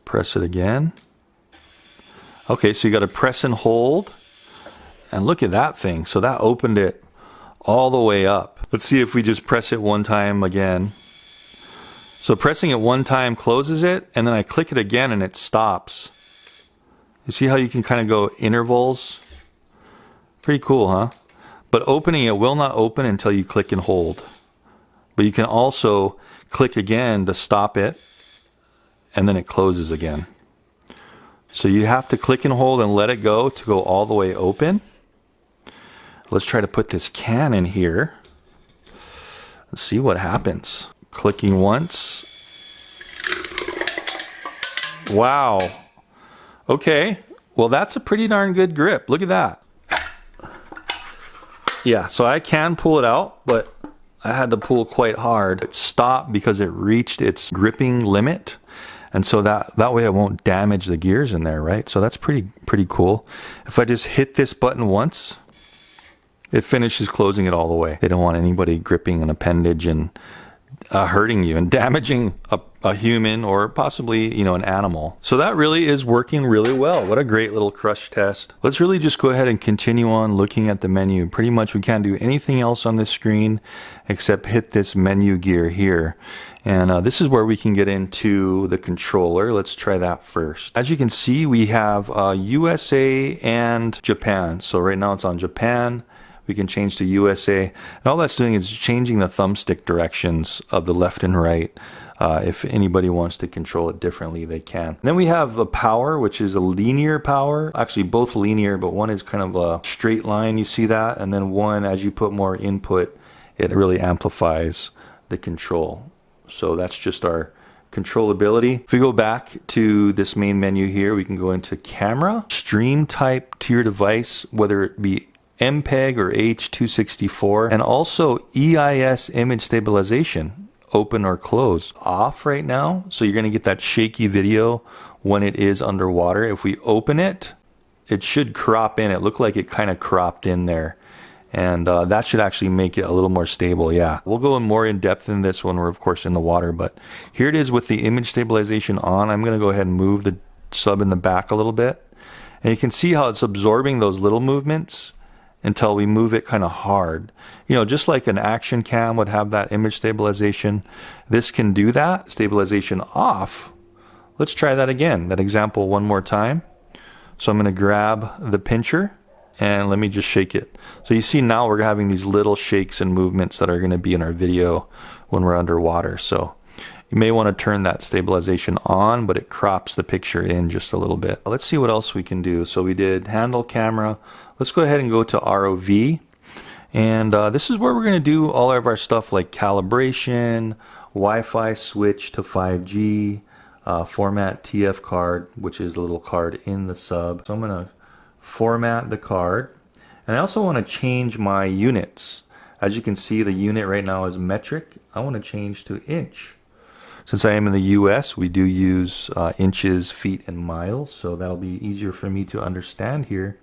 Press it again. Okay, so you got to press and hold, and look at that thing. So that opened it all the way up. Let's see if we just press it one time again. So pressing it one time closes it, and then I click it again and it stops. You see how you can kind of go intervals? Pretty cool, huh? But opening it will not open until you click and hold. But you can also click again to stop it, and then it closes again. So you have to click and hold and let it go to go all the way open. Let's try to put this can in here. Let's see what happens. Clicking once. Wow. Okay. Well, that's a pretty darn good grip. Look at that. Yeah, so I can pull it out, but I had to pull quite hard. It stopped because it reached its gripping limit. And so that way it won't damage the gears in there, right? So that's pretty cool. If I just hit this button once, it finishes closing it all the way. They don't want anybody gripping an appendage and hurting you and damaging a human or possibly, you know, an animal. So that really is working really well. What a great little crush test. Let's really just go ahead and continue on looking at the menu. Pretty much we can't do anything else on this screen except hit this menu gear here. And this is where we can get into the controller. Let's try that first. As you can see, we have USA and Japan. So right now it's on Japan. We can change to USA. And all that's doing is changing the thumbstick directions of the left and right If anybody wants to control it differently, they can. Then we have a power, which is a linear power. Actually, both linear, but one is kind of a straight line. You see that? And then one, as you put more input, it really amplifies the control. So that's just our controllability. If we go back to this main menu here, we can go into camera, stream type to your device, whether it be MPEG or H.264, and also EIS image stabilization, open or close. Off right now, so you're going to get that shaky video when it is underwater. If we open it, it should crop in. It looked like it kind of cropped in there. And that should actually make it a little more stable. Yeah, we'll go in more in depth in this when we're of course in the water, but here it is with the image stabilization on. I'm going to go ahead and move the sub in the back a little bit, and you can see how it's absorbing those little movements until we move it kind of hard. You know, just like an action cam would have that image stabilization, this can do that. Stabilization off. Let's try that again, that example one more time. So I'm going to grab the pincher and let me just shake it. So you see now we're having these little shakes and movements that are going to be in our video when we're underwater. So you may want to turn that stabilization on, but it crops the picture in just a little bit. Let's see what else we can do. So we did handle camera. Let's go ahead and go to ROV. And this is where we're going to do all of our stuff like calibration, Wi-Fi switch to 5G, format TF card, which is a little card in the sub. So I'm going to format the card, and I also want to change my units. As you can see, the unit right now is metric. I want to change to inch. Since I am in the US, we do use inches, feet, and miles, so that'll be easier for me to understand here,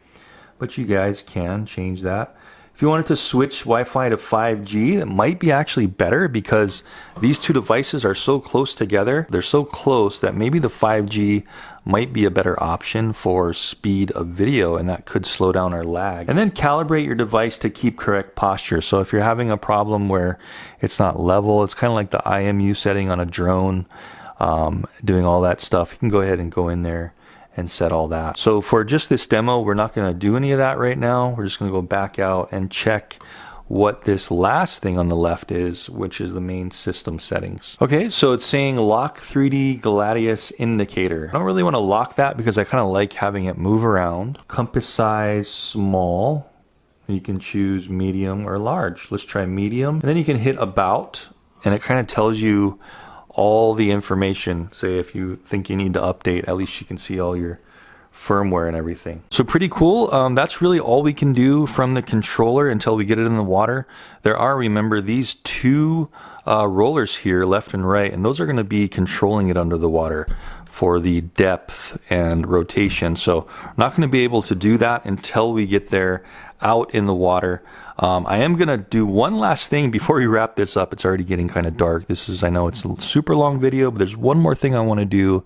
but you guys can change that. If you wanted to switch Wi-Fi to 5G, it might be actually better because these two devices are so close together. They're so close that maybe the 5G might be a better option for speed of video, and that could slow down our lag. And then calibrate your device to keep correct posture. So if you're having a problem where it's not level, it's kind of like the IMU setting on a drone, doing all that stuff, you can go ahead and go in there and set all that. So for just this demo, we're not going to do any of that right now. We're just going to go back out and check what this last thing on the left is, which is the main system settings. Okay, so it's saying lock 3D Gladius indicator. I don't really want to lock that because I kind of like having it move around. Compass size small. You can choose medium or large. Let's try medium. And then you can hit about, and it kind of tells you all the information. Say if you think you need to update, at least you can see all your firmware and everything. So pretty cool. That's really all we can do from the controller until we get it in the water. There are, remember, these two rollers here, left and right, and those are going to be controlling it under the water for the depth and rotation. So I'm not going to be able to do that until we get there out in the water. I am going to do one last thing before we wrap this up. It's already getting kind of dark. This is, I know it's a super long video, but there's one more thing I want to do,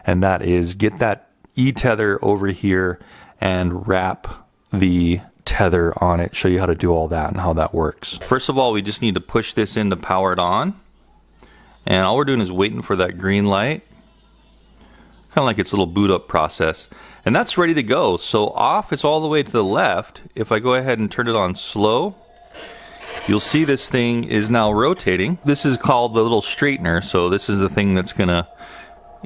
and that is get that E-tether over here and wrap the tether on it, show you how to do all that and how that works. First of all, we just need to push this in to power it on, and all we're doing is waiting for that green light, kind of like its little boot up process, and that's ready to go. So off is all the way to the left. If I go ahead and turn it on slow, you'll see this thing is now rotating. This is called the little straightener, so this is the thing that's gonna,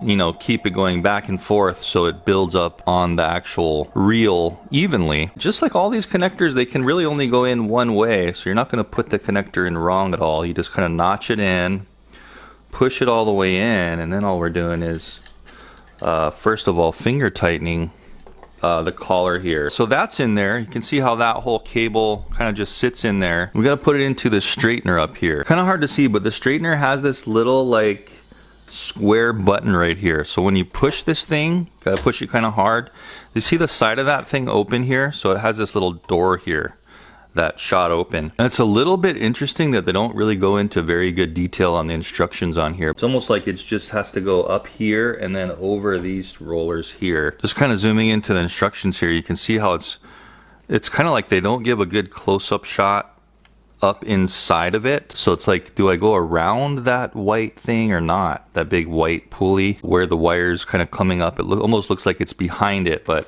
you know, keep it going back and forth so it builds up on the actual reel evenly. Just like all these connectors, they can really only go in one way, so you're not going to put the connector in wrong at all. You just kind of notch it in, push it all the way in, and then all we're doing is first of all finger tightening the collar here. So that's in there. You can see how that whole cable kind of just sits in there. We got to put it into the straightener up here. Kind of hard to see, but the straightener has this little like square button right here. So when you push this thing, gotta push it kind of hard. You see the side of that thing open here? So it has this little door here that shot open. And it's a little bit interesting that they don't really go into very good detail on the instructions on here. It's almost like it just has to go up here and then over these rollers here. Just kind of zooming into the instructions here, you can see how it's kind of like they don't give a good close-up shot up inside of it. So it's like, do I go around that white thing or not? That big white pulley where the wire's kind of coming up. It almost looks like it's behind it, but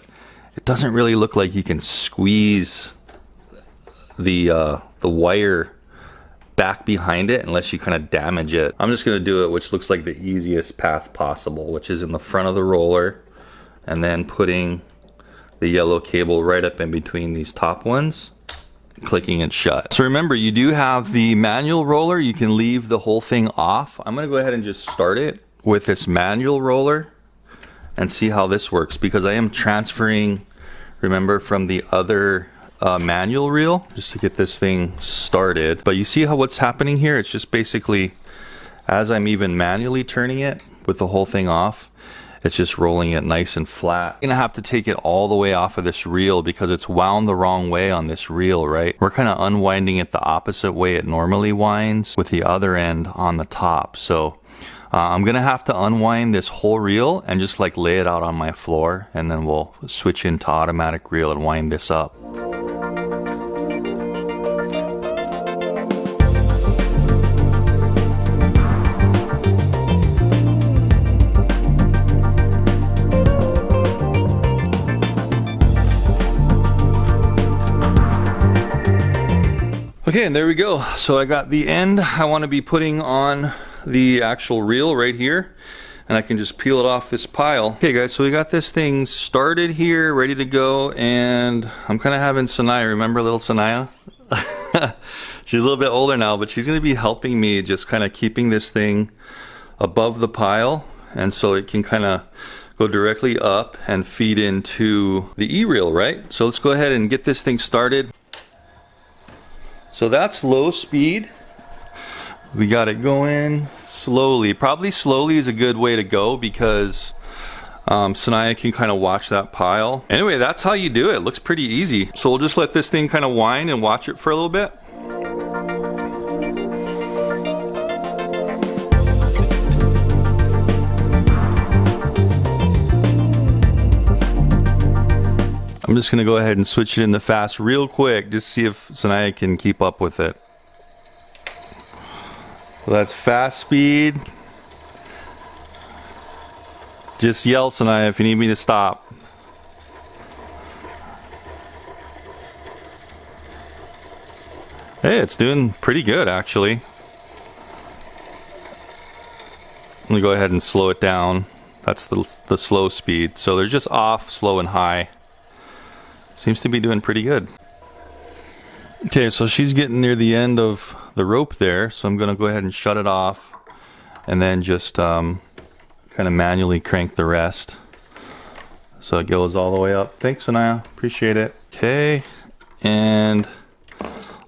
it doesn't really look like you can squeeze the wire back behind it unless you kind of damage it. I'm just gonna do it which looks like the easiest path possible, which is in the front of the roller and then putting the yellow cable right up in between these top ones, clicking it shut. So remember, you do have the manual roller. You can leave the whole thing off. I'm gonna go ahead and just start it with this manual roller and see how this works, because I am transferring, remember, from the other manual reel just to get this thing started. But you see how what's happening here? It's just basically, as I'm even manually turning it with the whole thing off, it's just rolling it nice and flat. I'm gonna have to take it all the way off of this reel because it's wound the wrong way on this reel, right? We're kind of unwinding it the opposite way it normally winds, with the other end on the top. So I'm gonna have to unwind this whole reel and just like lay it out on my floor, and then we'll switch into automatic reel and wind this up. Okay, and there we go. So I got the end I want to be putting on the actual reel right here, and I can just peel it off this pile. Okay guys, so we got this thing started here, ready to go, and I'm kind of having Sanaya, remember little Sanaya? She's a little bit older now, but she's going to be helping me just kind of keeping this thing above the pile, and so it can kind of go directly up and feed into the E-reel, right? So let's go ahead and get this thing started. So that's low speed. We got it going slowly. Probably slowly is a good way to go because Sanaya can kind of watch that pile. Anyway, that's how you do it. Looks pretty easy. So we'll just let this thing kind of wind and watch it for a little bit. I'm just gonna go ahead and switch it into fast real quick, just see if Sanaya can keep up with it. So that's fast speed. Just yell, Sanaya, if you need me to stop. Hey, it's doing pretty good actually. Let me go ahead and slow it down. That's the slow speed. So they're just off, slow, and high. Seems to be doing pretty good. Okay, so she's getting near the end of the rope there, so I'm gonna go ahead and shut it off and then just kind of manually crank the rest so it goes all the way up. Thanks, Sanaya, appreciate it. Okay, and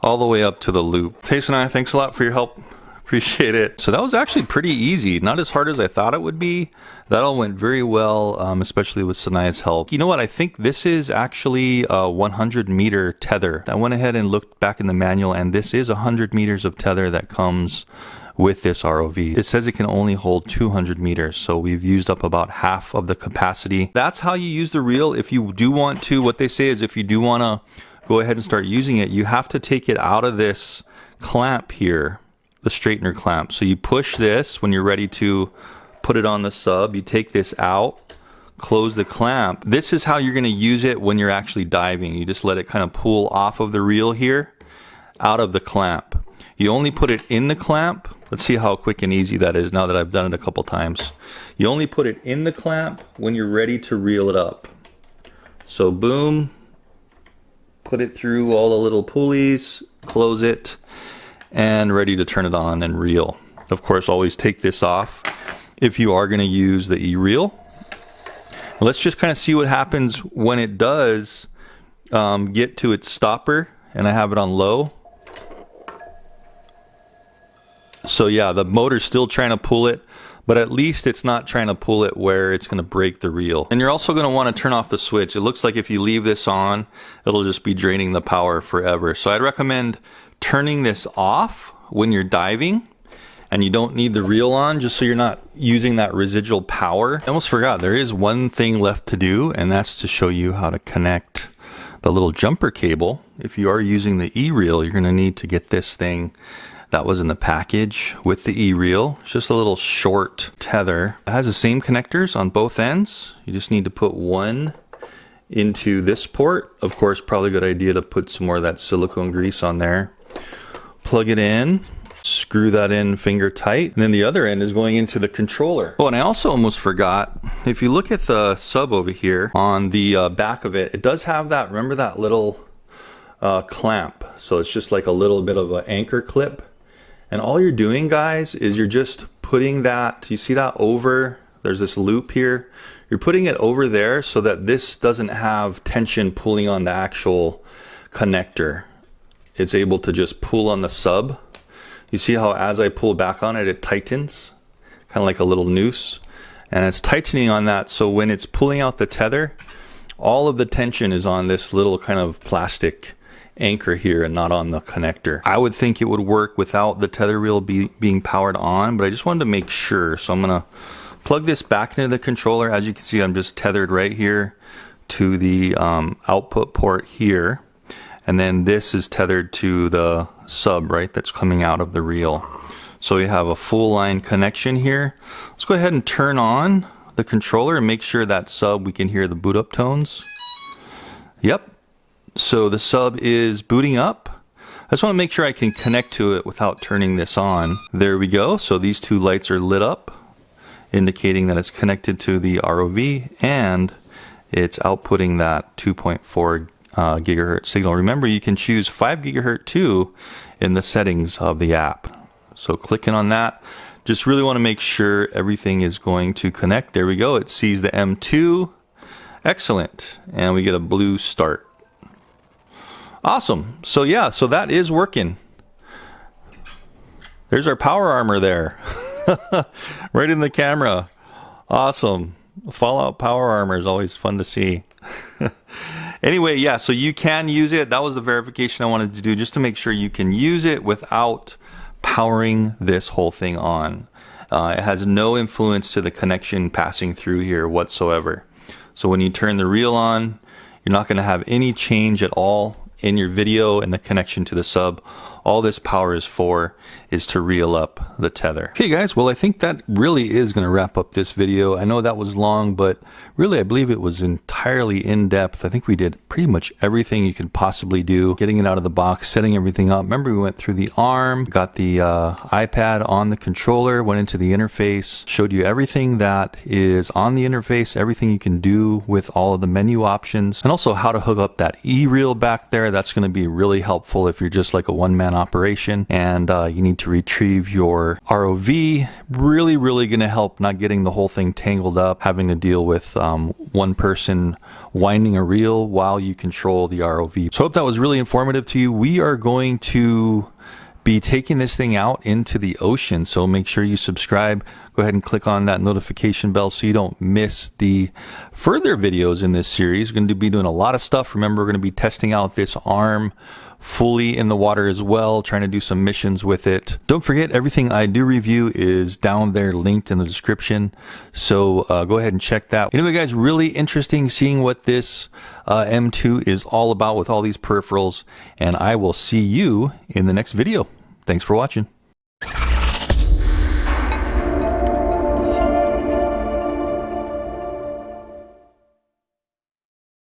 all the way up to the loop. Hey Sanaya, thanks a lot for your help. Appreciate it. So that was actually pretty easy, not as hard as I thought it would be. That all went very well, especially with Sanaya's help. You know what, I think this is actually a 100 meter tether. I went ahead and looked back in the manual, and this is 100 meters of tether that comes with this ROV. It says it can only hold 200 meters, so we've used up about half of the capacity. That's how you use the reel. If you do want to, what they say is if you do want to go ahead and start using it, you have to take it out of this clamp here, the straightener clamp. So you push this when you're ready to put it on the sub, you take this out, close the clamp. This is how you're going to use it when you're actually diving. You just let it kind of pull off of the reel here, out of the clamp. You only put it in the clamp. Let's see how quick and easy that is now that I've done it a couple times. You only put it in the clamp when you're ready to reel it up. So boom, put it through all the little pulleys, close it, and ready to turn it on and reel. Of course, always take this off if you are going to use the E-reel. Let's just kind of see what happens when it does get to its stopper, and I have it on low. So yeah, the motor's still trying to pull it, but at least it's not trying to pull it where it's going to break the reel. And you're also going to want to turn off the switch. It looks like if you leave this on, it'll just be draining the power forever. So I'd recommend turning this off when you're diving and you don't need the reel on, just so you're not using that residual power. I almost forgot, there is one thing left to do, and that's to show you how to connect the little jumper cable. If you are using the E-reel, you're going to need to get this thing that was in the package with the E-reel. It's just a little short tether. It has the same connectors on both ends. You just need to put one into this port. Of course, probably a good idea to put some more of that silicone grease on there. Plug it in, Screw that in finger tight. And then the other end is going into the controller. Oh, and I also almost forgot, if you look at the sub over here on the back of it, it does have that, remember that little clamp. So it's just like a little bit of an anchor clip. And all you're doing, guys, is you're just putting that, you see that over, there's this loop here. You're putting it over there so that this doesn't have tension pulling on the actual connector. It's able to just pull on the sub. You see how as I pull back on it, it tightens, kind of like a little noose. And it's tightening on that, so when it's pulling out the tether, all of the tension is on this little kind of plastic anchor here and not on the connector. I would think it would work without the tether reel being powered on, but I just wanted to make sure. So I'm gonna plug this back into the controller. As you can see, I'm just tethered right here to the output port here. And then this is tethered to the sub, right, that's coming out of the reel. So we have a full line connection here. Let's go ahead and turn on the controller and make sure that sub, we can hear the boot up tones. Yep. So the sub is booting up. I just want to make sure I can connect to it without turning this on. There we go. So these two lights are lit up, indicating that it's connected to the ROV and it's outputting that 2.4 gigahertz signal. Remember, you can choose 5 gigahertz too in the settings of the app. So clicking on that, just really want to make sure everything is going to connect. There we go. It sees the M2. Excellent. And we get a blue start. Awesome. So yeah, so that is working. There's our power armor there. Right in the camera. Awesome. Fallout power armor is always fun to see. Anyway, yeah, so you can use it. That was the verification I wanted to do, just to make sure you can use it without powering this whole thing on. It has no influence to the connection passing through here whatsoever. So when you turn the reel on, you're not going to have any change at all in your video and the connection to the sub. All this power is for is to reel up the tether. Okay guys, well I think that really is going to wrap up this video. I know that was long, but really I believe it was entirely in depth. I think we did pretty much everything you could possibly do, getting it out of the box, setting everything up. Remember, we went through the arm, got the iPad on the controller, went into the interface, showed you everything that is on the interface, everything you can do with all of the menu options, and also how to hook up that E-reel back there. That's going to be really helpful if you're just like a one-man operation and you need to retrieve your ROV. Really going to help not getting the whole thing tangled up, having to deal with one person winding a reel while you control the ROV. So I hope that was really informative to you. We are going to be taking this thing out into the ocean, so make sure you subscribe. Go ahead and click on that notification bell so you don't miss the further videos in this series. We're going to be doing a lot of stuff. Remember, we're going to be testing out this arm fully in the water as well, trying to do some missions with it. Don't forget, everything I do review is down there linked in the description, so go ahead and check that. Anyway guys, really interesting seeing what this M2 is all about with all these peripherals, and I will see you in the next video. Thanks for watching.